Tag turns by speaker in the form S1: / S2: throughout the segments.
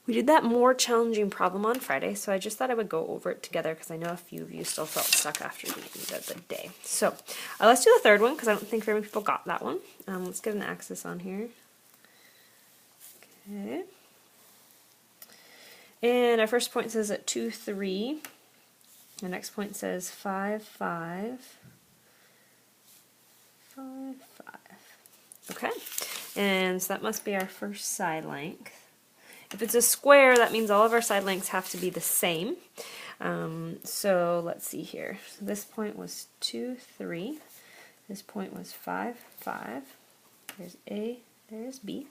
S1: We did that more challenging problem on Friday, so I just thought I would go over it together because I know a few of you still felt stuck after the end of the day. So let's do the third one because I don't think very many people got that one. Let's get an axis on here. Okay. And our first point says at 2, 3. The next point says 5, 5. 5, 5. Okay. And so that must be our first side length. If it's a square, that means all of our side lengths have to be the same. So let's see here. So this point was 2, 3. This point was 5, 5. There's A, there's B.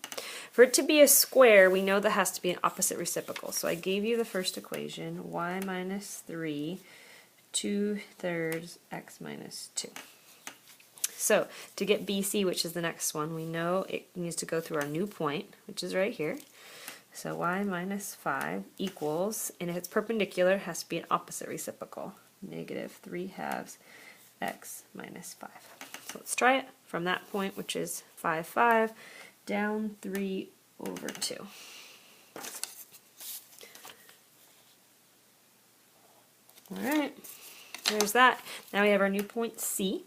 S1: For it to be a square, we know that has to be an opposite reciprocal. So I gave you the first equation, y minus 3, 2/3 x minus 2. So to get BC, which is the next one, we know it needs to go through our new point, which is right here. So y minus 5 equals, and if it's perpendicular, it has to be an opposite reciprocal, negative 3/2 x minus 5. So let's try it from that point, which is 5, 5, down 3/2. Alright, there's that. Now we have our new point C.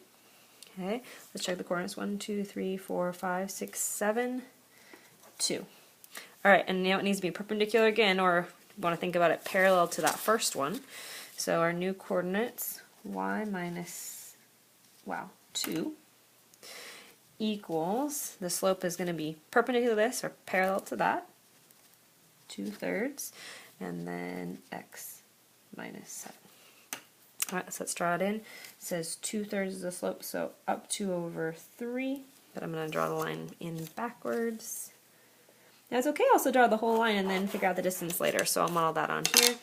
S1: Okay, let's check the coordinates. 1, 2, 3, 4, 5, 6, 7, 2. Alright, and now it needs to be perpendicular again, or you want to think about it parallel to that first one. So our new coordinates, y minus, 2, equals, the slope is going to be perpendicular to this, or parallel to that, 2/3, and then x minus 7. Alright, so let's draw it in. It says 2/3 is the slope, so up 2/3, but I'm going to draw the line in backwards. Now it's okay also draw the whole line and then figure out the distance later, so I'll model that on here.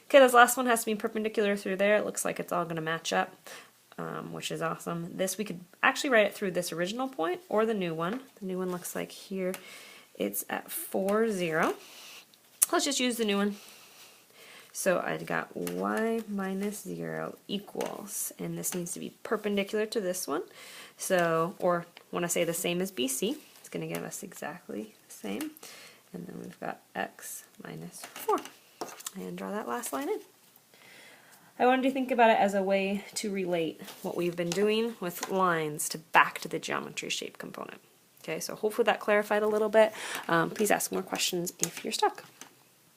S1: Okay, this last one has to be perpendicular through there. It looks like it's all going to match up, which is awesome. This, we could actually write it through this original point or the new one. The new one looks like here. It's at 4, 0. Let's just use the new one. So I got y minus 0 equals, and this needs to be perpendicular to this one. So, or when I say the same as BC, it's going to give us exactly the same. And then we've got x minus 4. And draw that last line in. I wanted to think about it as a way to relate what we've been doing with lines back to the geometry shape component. Okay, so hopefully that clarified a little bit. Please ask more questions if you're stuck.